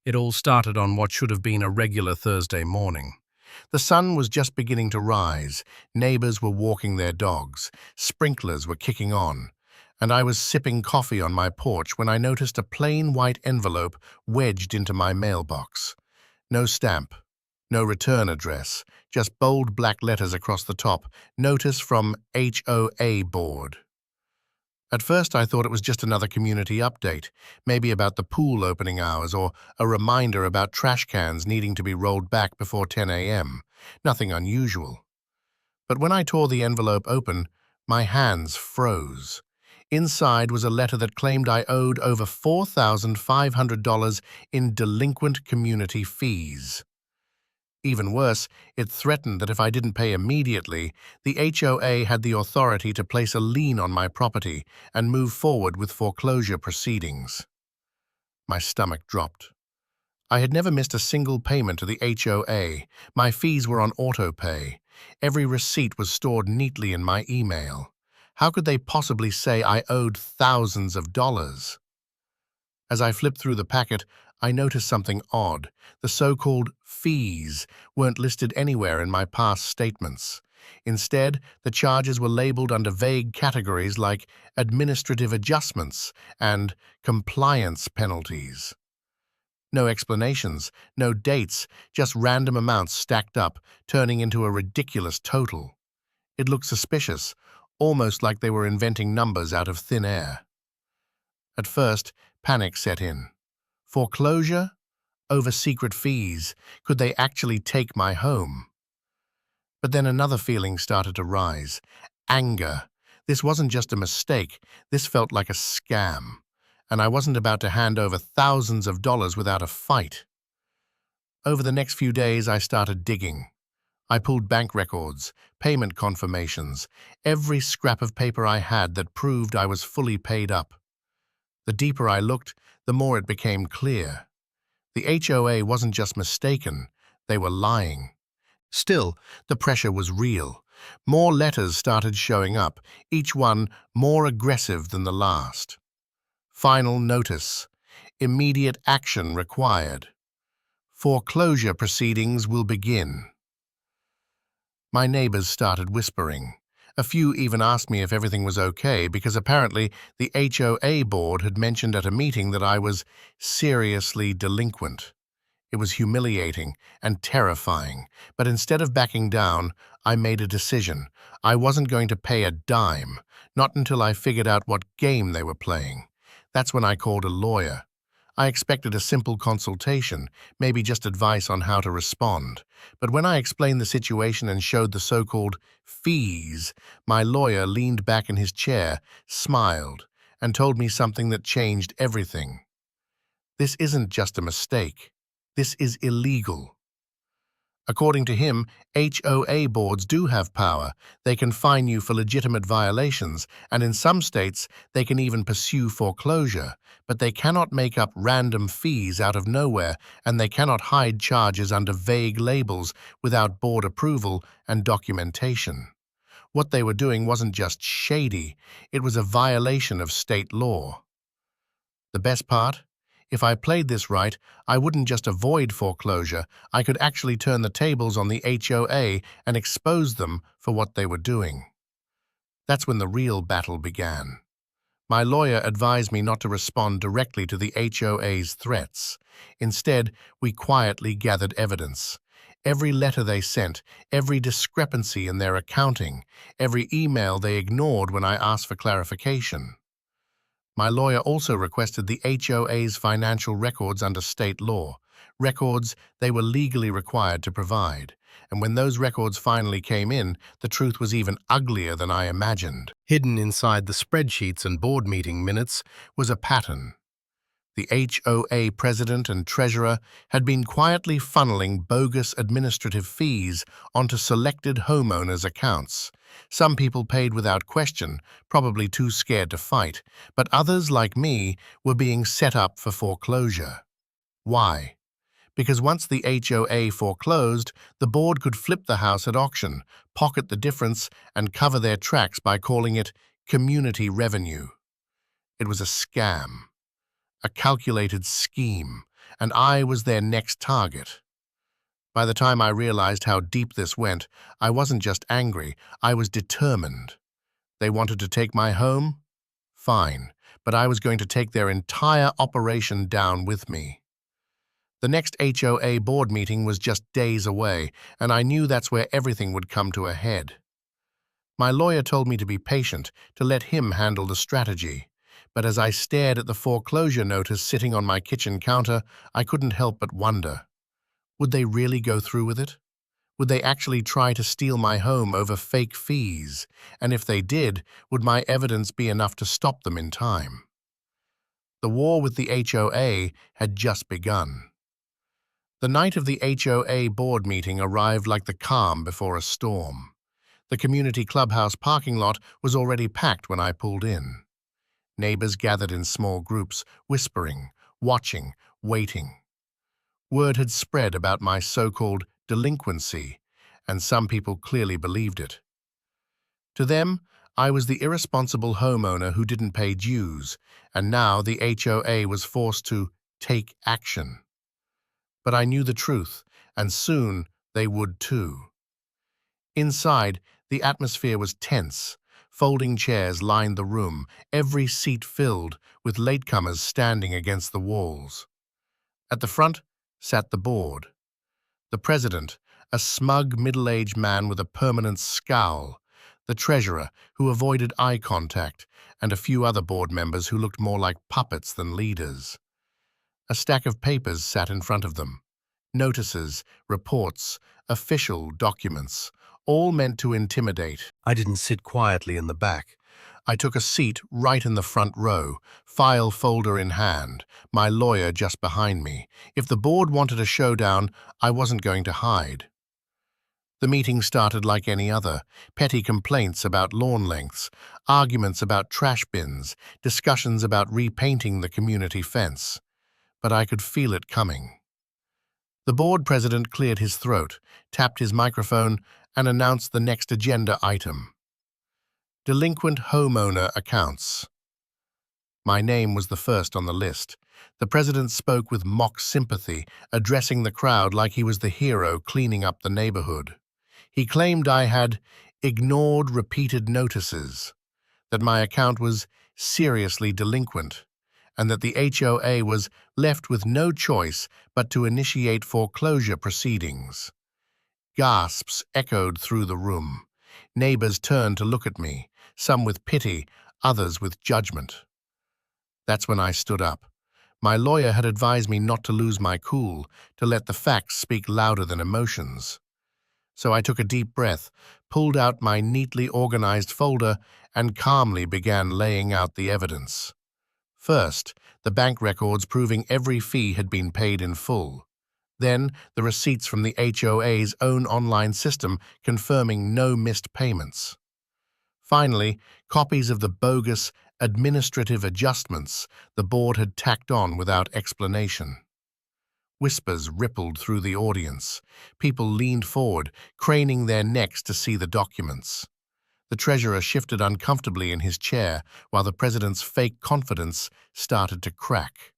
It all started on what should have been a regular Thursday morning. The sun was just beginning to rise, neighbors were walking their dogs, sprinklers were kicking on, and I was sipping coffee on my porch when I noticed a plain white envelope wedged into my mailbox. No stamp, no return address, just bold black letters across the top, notice from HOA board. At first I thought it was just another community update, maybe about the pool opening hours or a reminder about trash cans needing to be rolled back before 10 a.m. Nothing unusual. But when I tore the envelope open, my hands froze. Inside was a letter that claimed I owed over $4,500 in delinquent community fees. Even worse, it threatened that if I didn't pay immediately, the HOA had the authority to place a lien on my property and move forward with foreclosure proceedings. My stomach dropped. I had never missed a single payment to the HOA. My fees were on autopay. Every receipt was stored neatly in my email. How could they possibly say I owed thousands of dollars? As I flipped through the packet, I noticed something odd. The so-called fees weren't listed anywhere in my past statements. Instead, the charges were labeled under vague categories like administrative adjustments and compliance penalties. No explanations, no dates, just random amounts stacked up, turning into a ridiculous total. It looked suspicious, almost like they were inventing numbers out of thin air. At first, panic set in. Foreclosure? Over secret fees? Could they actually take my home? But then another feeling started to rise. Anger. This wasn't just a mistake. This felt like a scam. And I wasn't about to hand over thousands of dollars without a fight. Over the next few days, I started digging. I pulled bank records, payment confirmations, every scrap of paper I had that proved I was fully paid up. The deeper I looked, the more it became clear. The HOA wasn't just mistaken, they were lying. Still, the pressure was real. More letters started showing up, each one more aggressive than the last. Final notice. Immediate action required. Foreclosure proceedings will begin. My neighbors started whispering. A few even asked me if everything was okay because apparently the HOA board had mentioned at a meeting that I was seriously delinquent. It was humiliating and terrifying, but instead of backing down, I made a decision. I wasn't going to pay a dime, not until I figured out what game they were playing. That's when I called a lawyer. I expected a simple consultation, maybe just advice on how to respond. But when I explained the situation and showed the so-called fees, my lawyer leaned back in his chair, smiled, and told me something that changed everything. This isn't just a mistake. This is illegal. According to him, HOA boards do have power. They can fine you for legitimate violations, and in some states, they can even pursue foreclosure. But they cannot make up random fees out of nowhere, and they cannot hide charges under vague labels without board approval and documentation. What they were doing wasn't just shady, it was a violation of state law. The best part? If I played this right, I wouldn't just avoid foreclosure, I could actually turn the tables on the HOA and expose them for what they were doing. That's when the real battle began. My lawyer advised me not to respond directly to the HOA's threats. Instead, we quietly gathered evidence. Every letter they sent, every discrepancy in their accounting, every email they ignored when I asked for clarification. My lawyer also requested the HOA's financial records under state law, records they were legally required to provide. And when those records finally came in, the truth was even uglier than I imagined. Hidden inside the spreadsheets and board meeting minutes was a pattern. The HOA president and treasurer had been quietly funneling bogus administrative fees onto selected homeowners' accounts. Some people paid without question, probably too scared to fight, but others, like me, were being set up for foreclosure. Why? Because once the HOA foreclosed, the board could flip the house at auction, pocket the difference, and cover their tracks by calling it community revenue. It was a scam. A calculated scheme, and I was their next target. By the time I realized how deep this went, I wasn't just angry, I was determined. They wanted to take my home? Fine, but I was going to take their entire operation down with me. The next HOA board meeting was just days away, and I knew that's where everything would come to a head. My lawyer told me to be patient, to let him handle the strategy. But as I stared at the foreclosure notice sitting on my kitchen counter, I couldn't help but wonder. Would they really go through with it? Would they actually try to steal my home over fake fees? And if they did, would my evidence be enough to stop them in time? The war with the HOA had just begun. The night of the HOA board meeting arrived like the calm before a storm. The community clubhouse parking lot was already packed when I pulled in. Neighbors gathered in small groups, whispering, watching, waiting. Word had spread about my so-called delinquency, and some people clearly believed it. To them, I was the irresponsible homeowner who didn't pay dues, and now the HOA was forced to take action. But I knew the truth, and soon they would too. Inside, the atmosphere was tense. Folding chairs lined the room, every seat filled, with latecomers standing against the walls. At the front sat the board. The president, a smug middle-aged man with a permanent scowl, the treasurer, who avoided eye contact, and a few other board members who looked more like puppets than leaders. A stack of papers sat in front of them. Notices, reports, official documents, all meant to intimidate. I didn't sit quietly in the back. I took a seat right in the front row, file folder in hand, my lawyer just behind me. If the board wanted a showdown, I wasn't going to hide. The meeting started like any other, petty complaints about lawn lengths, arguments about trash bins, discussions about repainting the community fence. But I could feel it coming. The board president cleared his throat, tapped his microphone, and announced the next agenda item. Delinquent homeowner accounts. My name was the first on the list. The president spoke with mock sympathy, addressing the crowd like he was the hero cleaning up the neighborhood. He claimed I had ignored repeated notices, that my account was seriously delinquent, and that the HOA was left with no choice but to initiate foreclosure proceedings. Gasps echoed through the room. Neighbors turned to look at me, some with pity, others with judgment. That's when I stood up. My lawyer had advised me not to lose my cool, to let the facts speak louder than emotions. So I took a deep breath, pulled out my neatly organized folder, and calmly began laying out the evidence. First, the bank records proving every fee had been paid in full. Then, the receipts from the HOA's own online system confirming no missed payments. Finally, copies of the bogus administrative adjustments the board had tacked on without explanation. Whispers rippled through the audience. People leaned forward, craning their necks to see the documents. The treasurer shifted uncomfortably in his chair while the president's fake confidence started to crack.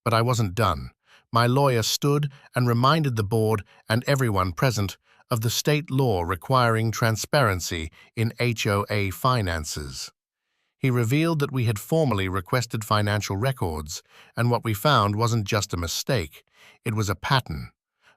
But I wasn't done. My lawyer stood and reminded the board and everyone present of the state law requiring transparency in HOA finances. He revealed that we had formally requested financial records, and what we found wasn't just a mistake, it was a pattern.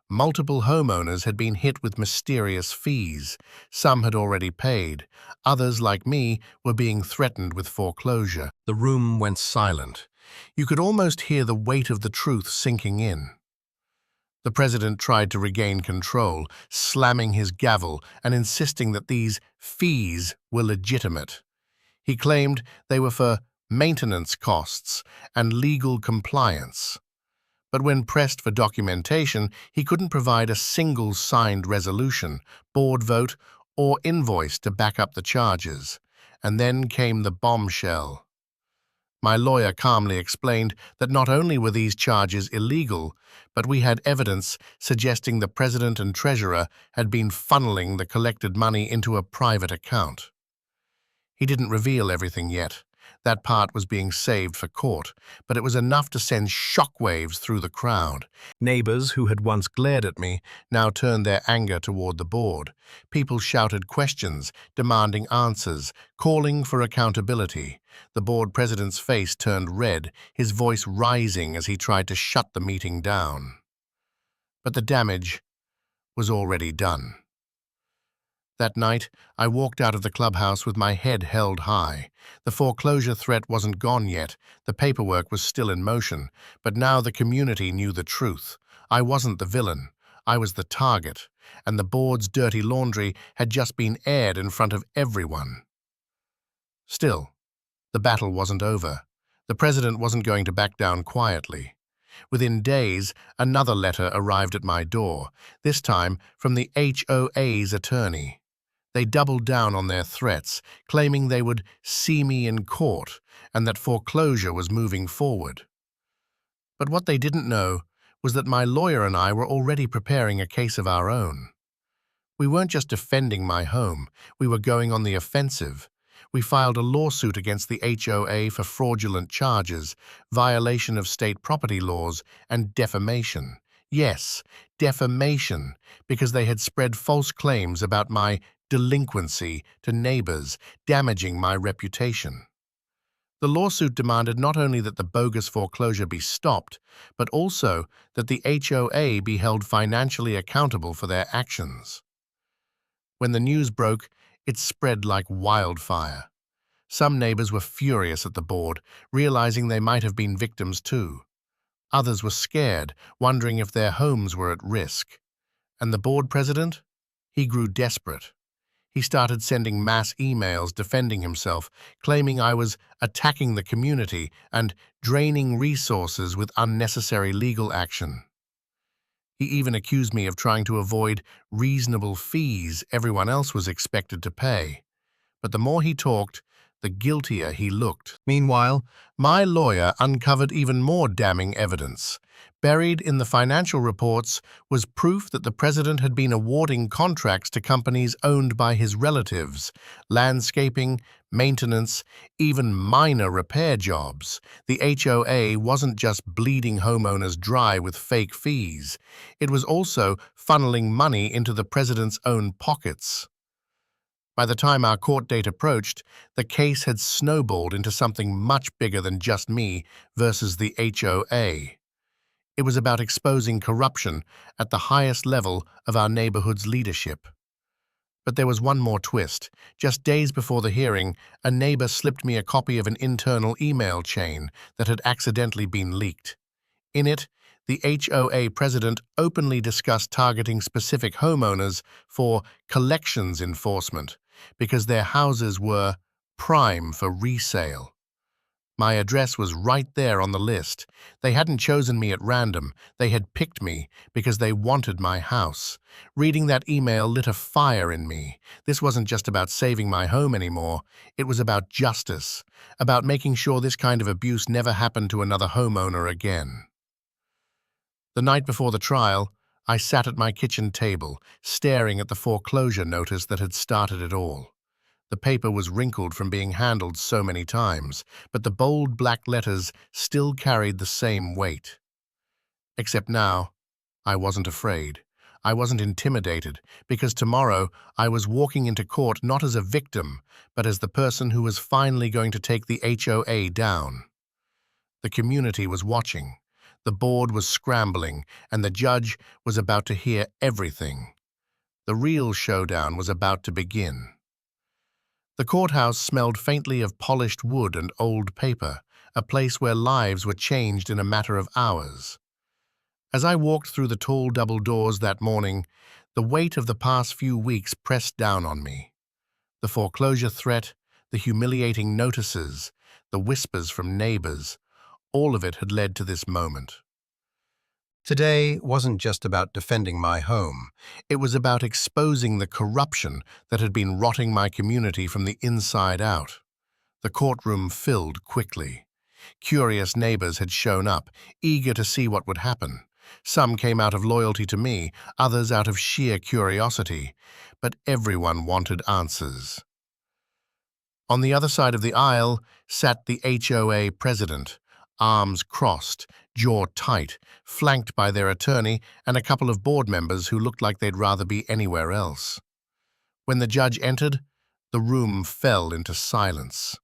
Multiple homeowners had been hit with mysterious fees. Some had already paid. Others, like me, were being threatened with foreclosure. The room went silent. You could almost hear the weight of the truth sinking in. The president tried to regain control, slamming his gavel and insisting that these fees were legitimate. He claimed they were for maintenance costs and legal compliance. But when pressed for documentation, he couldn't provide a single signed resolution, board vote, or invoice to back up the charges. And then came the bombshell. My lawyer calmly explained that not only were these charges illegal, but we had evidence suggesting the president and treasurer had been funneling the collected money into a private account. He didn't reveal everything yet. That part was being saved for court, but it was enough to send shockwaves through the crowd. Neighbors who had once glared at me now turned their anger toward the board. People shouted questions, demanding answers, calling for accountability. The board president's face turned red, his voice rising as he tried to shut the meeting down. But the damage was already done. That night, I walked out of the clubhouse with my head held high. The foreclosure threat wasn't gone yet, the paperwork was still in motion, but now the community knew the truth. I wasn't the villain, I was the target, and the board's dirty laundry had just been aired in front of everyone. Still, the battle wasn't over. The president wasn't going to back down quietly. Within days, another letter arrived at my door, this time from the HOA's attorney. They doubled down on their threats, claiming they would see me in court and that foreclosure was moving forward. But what they didn't know was that my lawyer and I were already preparing a case of our own. We weren't just defending my home, we were going on the offensive. We filed a lawsuit against the HOA for fraudulent charges, violation of state property laws, and defamation. Yes, defamation, because they had spread false claims about my delinquency to neighbors, damaging my reputation. The lawsuit demanded not only that the bogus foreclosure be stopped, but also that the HOA be held financially accountable for their actions. When the news broke, it spread like wildfire. Some neighbors were furious at the board, realizing they might have been victims too. Others were scared, wondering if their homes were at risk. And the board president? He grew desperate. He started sending mass emails defending himself, claiming I was attacking the community and draining resources with unnecessary legal action. He even accused me of trying to avoid reasonable fees everyone else was expected to pay. But the more he talked, the guiltier he looked. Meanwhile, my lawyer uncovered even more damning evidence. Buried in the financial reports was proof that the president had been awarding contracts to companies owned by his relatives, landscaping, maintenance, even minor repair jobs. The HOA wasn't just bleeding homeowners dry with fake fees. It was also funneling money into the president's own pockets. By the time our court date approached, the case had snowballed into something much bigger than just me versus the HOA. It was about exposing corruption at the highest level of our neighborhood's leadership. But there was one more twist. Just days before the hearing, a neighbor slipped me a copy of an internal email chain that had accidentally been leaked. In it, the HOA president openly discussed targeting specific homeowners for collections enforcement because their houses were prime for resale. My address was right there on the list. They hadn't chosen me at random. They had picked me because they wanted my house. Reading that email lit a fire in me. This wasn't just about saving my home anymore. It was about justice, about making sure this kind of abuse never happened to another homeowner again. The night before the trial, I sat at my kitchen table, staring at the foreclosure notice that had started it all. The paper was wrinkled from being handled so many times, but the bold black letters still carried the same weight. Except now, I wasn't afraid. I wasn't intimidated, because tomorrow I was walking into court not as a victim, but as the person who was finally going to take the HOA down. The community was watching. The board was scrambling, and the judge was about to hear everything. The real showdown was about to begin. The courthouse smelled faintly of polished wood and old paper, a place where lives were changed in a matter of hours. As I walked through the tall double doors that morning, the weight of the past few weeks pressed down on me. The foreclosure threat, the humiliating notices, the whispers from neighbors, all of it had led to this moment. Today wasn't just about defending my home. It was about exposing the corruption that had been rotting my community from the inside out. The courtroom filled quickly. Curious neighbors had shown up, eager to see what would happen. Some came out of loyalty to me, others out of sheer curiosity, but everyone wanted answers. On the other side of the aisle sat the HOA president, arms crossed, jaw tight, flanked by their attorney and a couple of board members who looked like they'd rather be anywhere else. When the judge entered, the room fell into silence.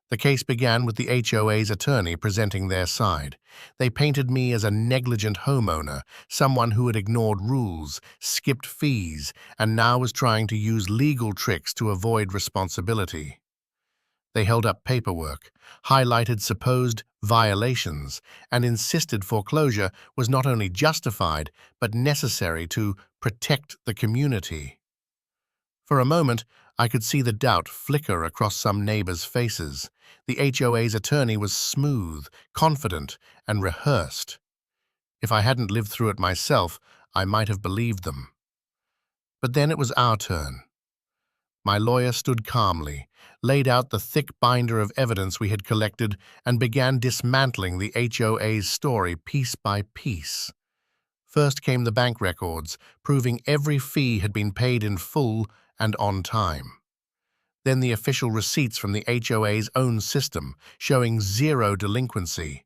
The case began with the HOA's attorney presenting their side. They painted me as a negligent homeowner, someone who had ignored rules, skipped fees, and now was trying to use legal tricks to avoid responsibility. They held up paperwork, highlighted supposed violations, and insisted foreclosure was not only justified, but necessary to protect the community. For a moment, I could see the doubt flicker across some neighbors' faces. The HOA's attorney was smooth, confident, and rehearsed. If I hadn't lived through it myself, I might have believed them. But then it was our turn. My lawyer stood calmly, laid out the thick binder of evidence we had collected, and began dismantling the HOA's story piece by piece. First came the bank records, proving every fee had been paid in full and on time. Then the official receipts from the HOA's own system, showing zero delinquency.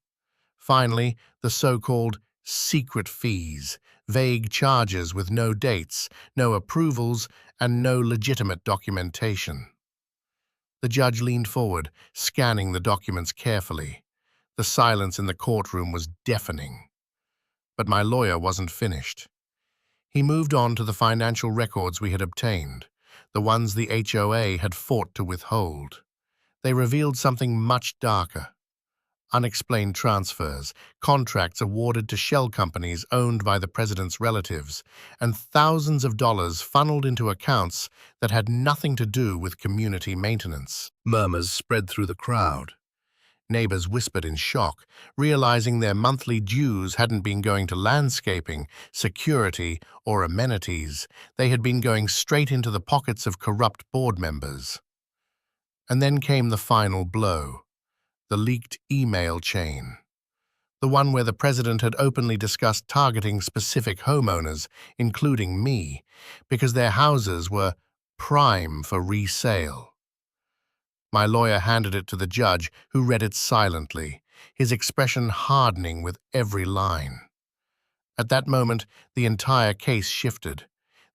Finally, the so-called secret fees, vague charges with no dates, no approvals, and no legitimate documentation. The judge leaned forward, scanning the documents carefully. The silence in the courtroom was deafening. But my lawyer wasn't finished. He moved on to the financial records we had obtained, the ones the HOA had fought to withhold. They revealed something much darker. Unexplained transfers, contracts awarded to shell companies owned by the president's relatives, and thousands of dollars funneled into accounts that had nothing to do with community maintenance. Murmurs spread through the crowd. Neighbors whispered in shock, realizing their monthly dues hadn't been going to landscaping, security, or amenities. They had been going straight into the pockets of corrupt board members. And then came the final blow. The leaked email chain. The one where the president had openly discussed targeting specific homeowners, including me, because their houses were prime for resale. My lawyer handed it to the judge, who read it silently, his expression hardening with every line. At that moment, the entire case shifted.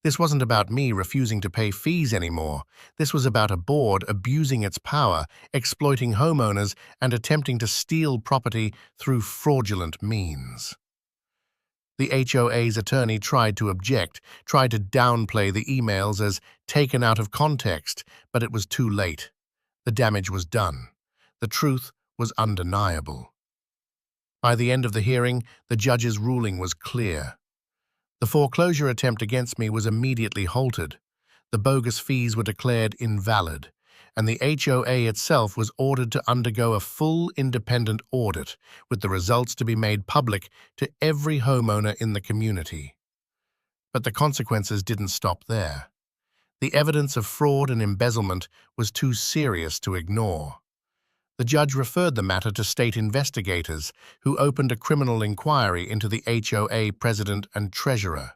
This wasn't about me refusing to pay fees anymore. This was about a board abusing its power, exploiting homeowners, and attempting to steal property through fraudulent means. The HOA's attorney tried to object, tried to downplay the emails as taken out of context, but it was too late. The damage was done. The truth was undeniable. By the end of the hearing, the judge's ruling was clear. The foreclosure attempt against me was immediately halted. The bogus fees were declared invalid, and the HOA itself was ordered to undergo a full independent audit, with the results to be made public to every homeowner in the community. But the consequences didn't stop there. The evidence of fraud and embezzlement was too serious to ignore. The judge referred the matter to state investigators, who opened a criminal inquiry into the HOA president and treasurer.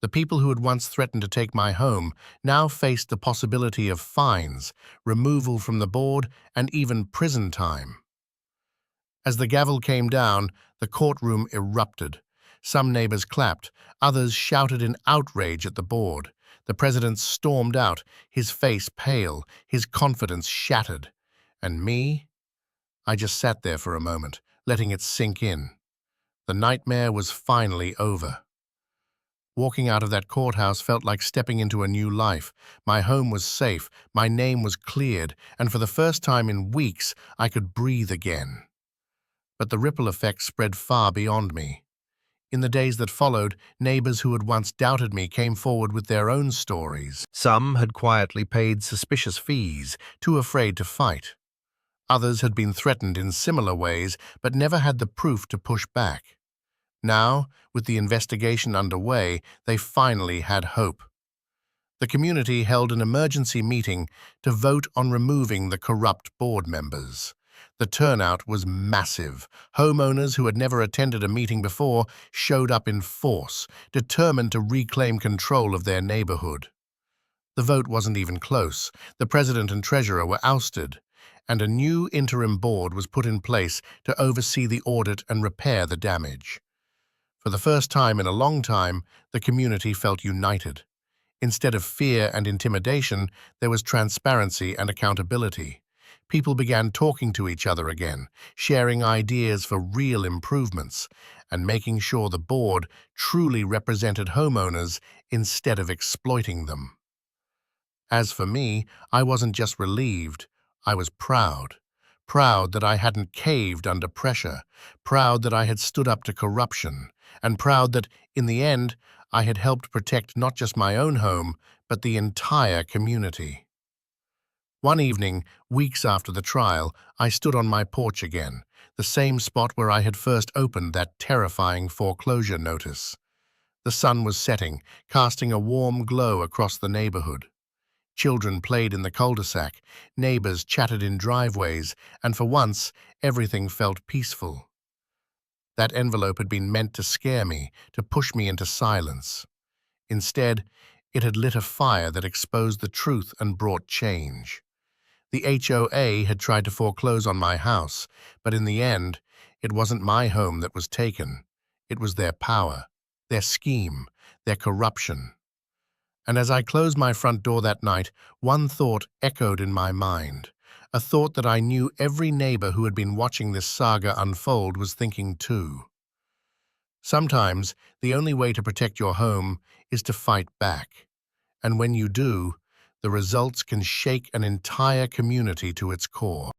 The people who had once threatened to take my home now faced the possibility of fines, removal from the board, and even prison time. As the gavel came down, the courtroom erupted. Some neighbors clapped, others shouted in outrage at the board. The president stormed out, his face pale, his confidence shattered. And me? I just sat there for a moment, letting it sink in. The nightmare was finally over. Walking out of that courthouse felt like stepping into a new life. My home was safe, my name was cleared, and for the first time in weeks, I could breathe again. But the ripple effect spread far beyond me. In the days that followed, neighbors who had once doubted me came forward with their own stories. Some had quietly paid suspicious fees, too afraid to fight. Others had been threatened in similar ways, but never had the proof to push back. Now, with the investigation underway, they finally had hope. The community held an emergency meeting to vote on removing the corrupt board members. The turnout was massive. Homeowners who had never attended a meeting before showed up in force, determined to reclaim control of their neighborhood. The vote wasn't even close. The president and treasurer were ousted, and a new interim board was put in place to oversee the audit and repair the damage. For the first time in a long time, the community felt united. Instead of fear and intimidation, there was transparency and accountability. People began talking to each other again, sharing ideas for real improvements, and making sure the board truly represented homeowners instead of exploiting them. As for me, I wasn't just relieved, I was proud. Proud that I hadn't caved under pressure, proud that I had stood up to corruption, and proud that, in the end, I had helped protect not just my own home, but the entire community. One evening, weeks after the trial, I stood on my porch again, the same spot where I had first opened that terrifying foreclosure notice. The sun was setting, casting a warm glow across the neighborhood. Children played in the cul-de-sac, neighbors chatted in driveways, and for once, everything felt peaceful. That envelope had been meant to scare me, to push me into silence. Instead, it had lit a fire that exposed the truth and brought change. The HOA had tried to foreclose on my house, but in the end, it wasn't my home that was taken. It was their power, their scheme, their corruption. And as I closed my front door that night, one thought echoed in my mind, a thought that I knew every neighbor who had been watching this saga unfold was thinking too. Sometimes, the only way to protect your home is to fight back. And when you do, the results can shake an entire community to its core.